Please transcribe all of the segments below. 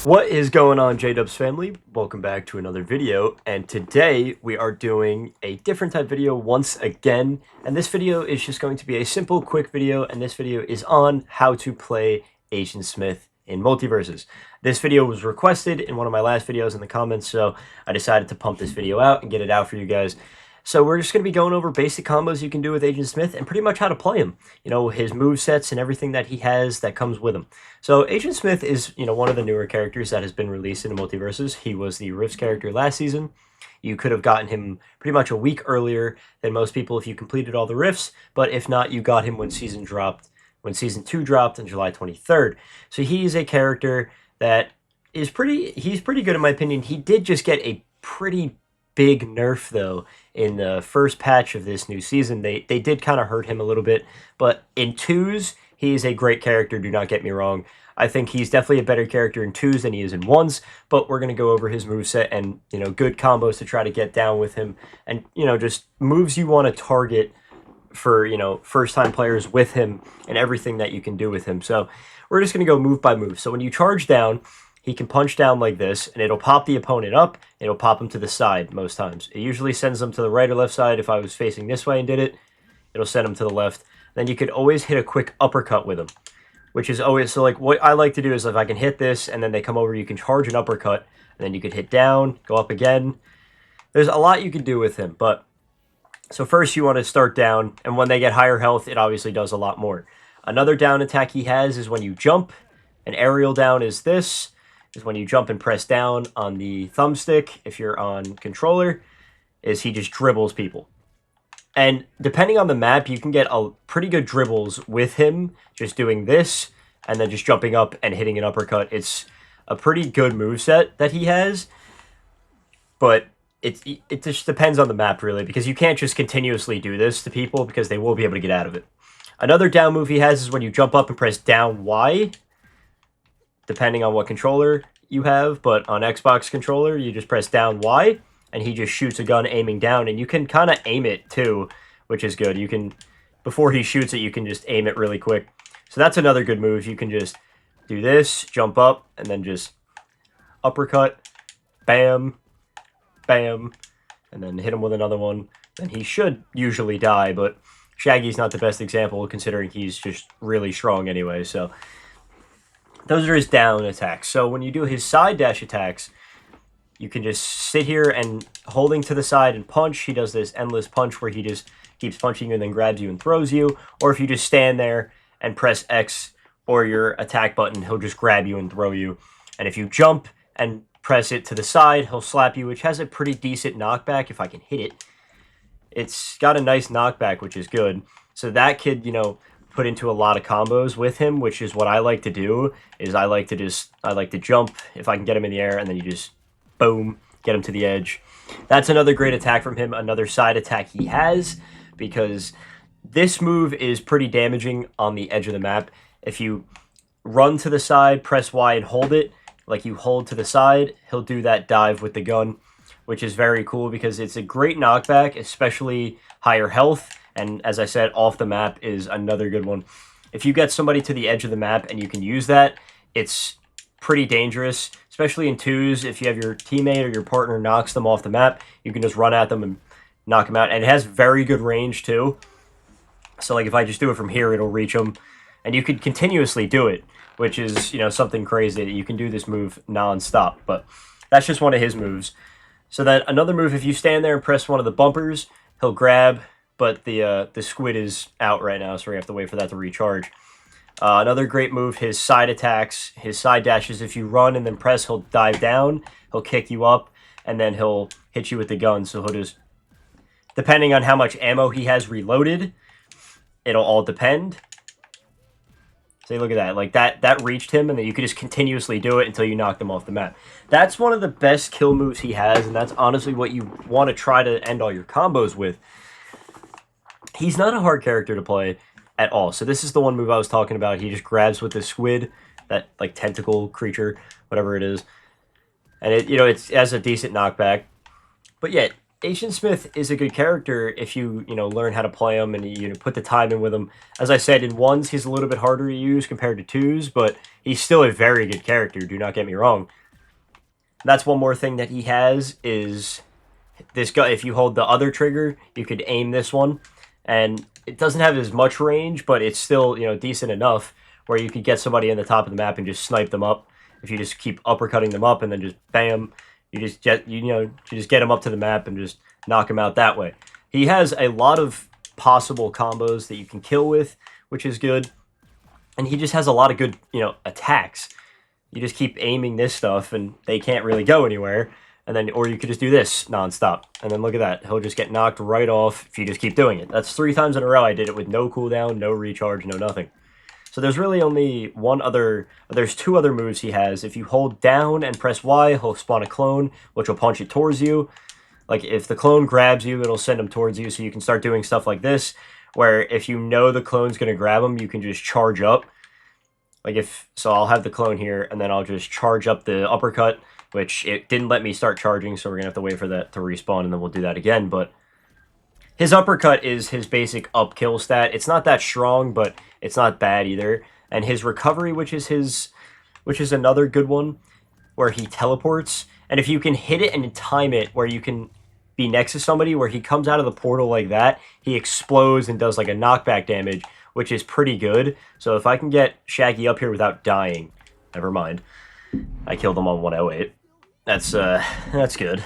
What is going on, J-Dubs family? Welcome back to another video, and today we are doing a different type video once again, and this video is just going to be a simple, quick video, and this video is on how to play Agent Smith in MultiVersus. This video was requested in one of my last videos in the comments, so I decided to pump this video out and get it out for you guys. So we're just going to be going over basic combos you can do with Agent Smith and pretty much how to play him. You know, his movesets and everything that he has that comes with him. So Agent Smith is, one of the newer characters that has been released in MultiVersus. He was the Rifts character last season. You could have gotten him pretty much a week earlier than most people if you completed all the Rifts, but if not, you got him when Season 2 dropped on July 23rd. So he is a character that is he's pretty good in my opinion. He did just get a pretty big nerf though in the first patch of this new season. They did kind of hurt him a little bit, but in twos he is a great character, do not get me wrong. I think he's definitely a better character in twos than he is in ones, but we're going to go over his moveset and good combos to try to get down with him, and just moves you want to target for first time players with him and everything that you can do with him. So we're just going to go move by move. So when you charge down, he can punch down like this, and it'll pop the opponent up. It'll pop him to the side most times. It usually sends them to the right or left side. If I was facing this way and did it, it'll send him to the left. Then you could always hit a quick uppercut with him, which is always, so like what I like to do is if I can hit this and then they come over, you can charge an uppercut, and then you could hit down, go up again. There's a lot you can do with him, but so first you want to start down, and when they get higher health, it obviously does a lot more. Another down attack he has is when you jump. An aerial down is this. Is when you jump and press down on the thumbstick, if you're on controller, is he just dribbles people. And depending on the map, you can get a pretty good dribbles with him, just doing this, and then just jumping up and hitting an uppercut. It's a pretty good moveset that he has, but it just depends on the map, really, because you can't just continuously do this to people, because they will be able to get out of it. Another down move he has is when you jump up and press down Y, depending on what controller you have, but on Xbox controller, you just press down Y, and he just shoots a gun aiming down, and you can kind of aim it too, which is good. You can, before he shoots it, you can just aim it really quick. So that's another good move. You can just do this, jump up, and then just uppercut, bam, bam, and then hit him with another one. Then he should usually die, but Shaggy's not the best example considering he's just really strong anyway, so those are his down attacks. So when you do his side dash attacks, you can just sit here and holding to the side and punch. He does this endless punch where he just keeps punching you and then grabs you and throws you. Or if you just stand there and press X or your attack button, he'll just grab you and throw you. And if you jump and press it to the side, he'll slap you, which has a pretty decent knockback if I can hit it. It's got a nice knockback, which is good. So that could, put into a lot of combos with him, which is what I like to do, is I like to jump if I can get him in the air, and then you just, boom, get him to the edge. That's another great attack from him, another side attack he has, because this move is pretty damaging on the edge of the map. If you run to the side, press Y and hold it, like you hold to the side, he'll do that dive with the gun, which is very cool because it's a great knockback, especially higher health. And as I said, off the map is another good one. If you get somebody to the edge of the map and you can use that, it's pretty dangerous, especially in twos. If you have your teammate or your partner knocks them off the map, you can just run at them and knock them out. And it has very good range too. So like if I just do it from here, it'll reach them. And you could continuously do it, which is, something crazy. You can do this move non-stop, but that's just one of his moves. So then another move, if you stand there and press one of the bumpers, he'll grab, but the squid is out right now, so we have to wait for that to recharge. Another great move, his side attacks, his side dashes. If you run and then press, he'll dive down, he'll kick you up, and then he'll hit you with the gun. So he'll just, depending on how much ammo he has reloaded, it'll all depend. See, look at that. Like, that reached him, and then you could just continuously do it until you knock them off the map. That's one of the best kill moves he has, and that's honestly what you want to try to end all your combos with. He's not a hard character to play at all. So this is the one move I was talking about. He just grabs with the squid, that like tentacle creature, whatever it is. And it has a decent knockback. But yet, Agent Smith is a good character if you learn how to play him and put the time in with him. As I said, in ones he's a little bit harder to use compared to twos, but he's still a very good character. Do not get me wrong. That's one more thing that he has is this guy. If you hold the other trigger, you could aim this one, and it doesn't have as much range, but it's still decent enough where you could get somebody in the top of the map and just snipe them up. If you just keep uppercutting them up and then just bam, you just get them up to the map and just knock them out that way. He has a lot of possible combos that you can kill with, which is good, and he just has a lot of good attacks. You just keep aiming this stuff and they can't really go anywhere. And then, or you could just do this nonstop. And then look at that. He'll just get knocked right off if you just keep doing it. That's 3 times in a row I did it with no cooldown, no recharge, no nothing. So there's really only there's 2 other moves he has. If you hold down and press Y, he'll spawn a clone, which will punch it towards you. Like, if the clone grabs you, it'll send him towards you, so you can start doing stuff like this, where if you know the clone's going to grab him, you can just charge up. So I'll have the clone here, and then I'll just charge up the uppercut, which it didn't let me start charging, so we're going to have to wait for that to respawn, and then we'll do that again. But his uppercut is his basic up kill stat. It's not that strong, but it's not bad either. And his recovery, which is another good one, where he teleports. And if you can hit it and time it where you can be next to somebody, where he comes out of the portal like that, he explodes and does like a knockback damage, which is pretty good. So if I can get Shaggy up here without dying, never mind. I killed him on 108. That's good.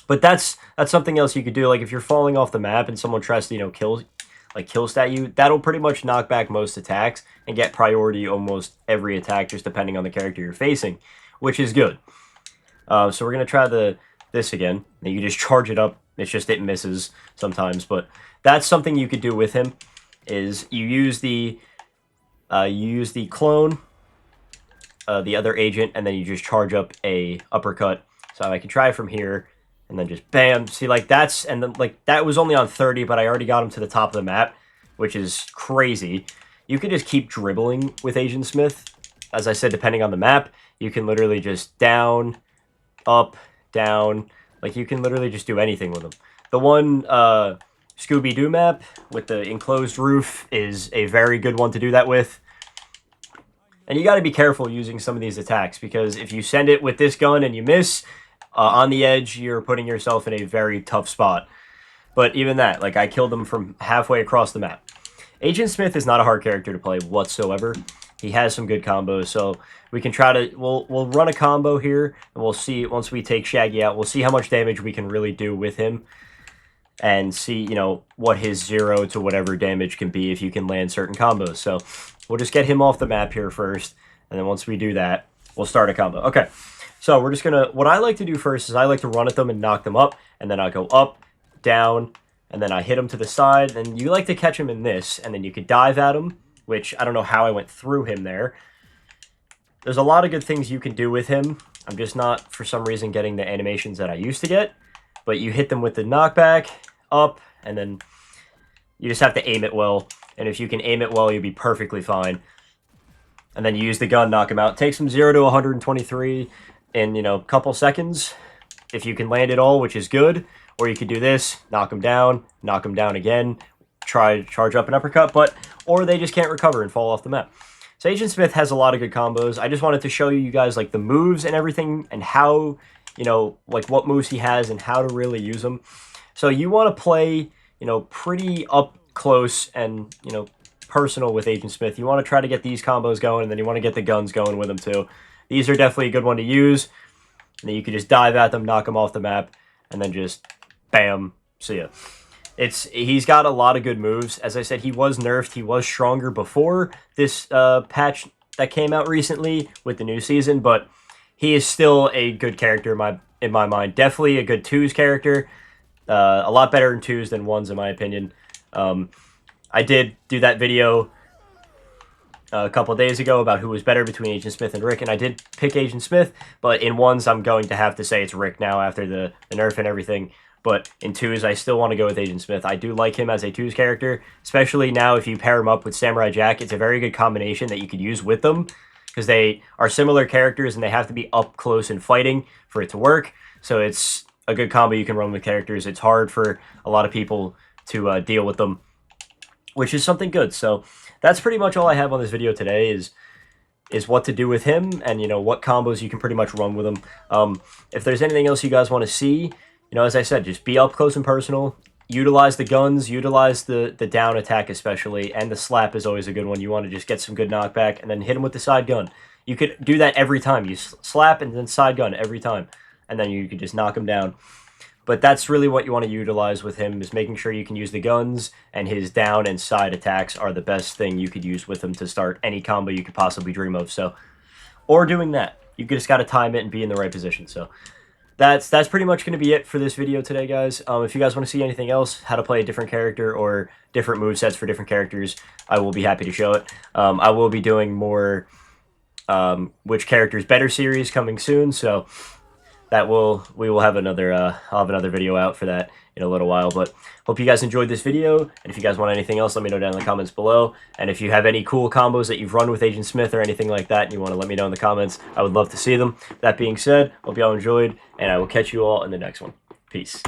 But that's something else you could do. Like, if you're falling off the map and someone tries to kill stat you, that'll pretty much knock back most attacks and get priority almost every attack, just depending on the character you're facing, which is good. So we're gonna try this again. You just charge it up. It's just it misses sometimes, but that's something you could do with him. Is you use the clone, the other agent, and then you just charge up a uppercut. So I can try from here, and then just bam. See, like that's, and then like that was only on 30, but I already got him to the top of the map, which is crazy. You can just keep dribbling with Agent Smith. As I said, depending on the map, you can literally just down, up, down. Like, you can literally just do anything with him. The one Scooby-Doo map with the enclosed roof is a very good one to do that with. And you got to be careful using some of these attacks, because if you send it with this gun and you miss, on the edge, you're putting yourself in a very tough spot. But even that, like, I killed him from halfway across the map. Agent Smith is not a hard character to play whatsoever. He has some good combos, so we can try to, we'll run a combo here, and we'll see, once we take Shaggy out, we'll see how much damage we can really do with him, and see, what his 0 to whatever damage can be if you can land certain combos. So we'll just get him off the map here first, and then once we do that, we'll start a combo. Okay, so we're just gonna, what I like to do first is I like to run at them and knock them up, and then I'll go up, down, and then I hit him to the side, and you like to catch him in this, and then you could dive at him, which I don't know how I went through him there. There's a lot of good things you can do with him. I'm just not, for some reason, getting the animations that I used to get. But you hit them with the knockback, up, and then you just have to aim it well. And if you can aim it well, you'll be perfectly fine. And then you use the gun, knock him out. Takes him 0 to 123 in, a couple seconds. If you can land it all, which is good. Or you could do this, knock him down again, try to charge up an uppercut, or they just can't recover and fall off the map. So Agent Smith has a lot of good combos. I just wanted to show you guys like the moves and everything, and how, like what moves he has and how to really use them. So you want to play, pretty up close and, personal with Agent Smith. You want to try to get these combos going, and then you want to get the guns going with them too. These are definitely a good one to use. And then you can just dive at them, knock them off the map, and then just bam, see ya. He's got a lot of good moves. As I said, he was nerfed. He was stronger before this patch that came out recently with the new season, but he is still a good character in my mind. Definitely a good 2s character. A lot better in 2s than 1s, in my opinion. I did do that video a couple days ago about who was better between Agent Smith and Rick, and I did pick Agent Smith, but in 1s, I'm going to have to say it's Rick now after the nerf and everything. But in 2s, I still want to go with Agent Smith. I do like him as a 2s character, especially now if you pair him up with Samurai Jack. It's a very good combination that you could use with them, because they are similar characters and they have to be up close and fighting for it to work. So it's a good combo you can run with characters. It's hard for a lot of people to deal with them, which is something good. So that's pretty much all I have on this video today is what to do with him, and what combos you can pretty much run with him. If there's anything else you guys want to see, as I said, just be up close and personal. Utilize the guns, utilize the down attack especially, and the slap is always a good one. You want to just get some good knockback and then hit him with the side gun. You could do that every time. You slap and then side gun every time, and then you could just knock him down. But that's really what you want to utilize with him, is making sure you can use the guns, and his down and side attacks are the best thing you could use with him to start any combo you could possibly dream of. So, or doing that. You just got to time it and be in the right position. So that's pretty much going to be it for this video today, guys. If you guys want to see anything else, how to play a different character or different movesets for different characters, I will be happy to show it. I will be doing more which character's better series coming soon, so we will have another I'll have another video out for that in a little while. But hope you guys enjoyed this video, and if you guys want anything else, let me know down in the comments below. And if you have any cool combos that you've run with Agent Smith or anything like that and you want to let me know in the comments, I would love to see them. That being said, hope y'all enjoyed, and I will catch you all in the next one. Peace.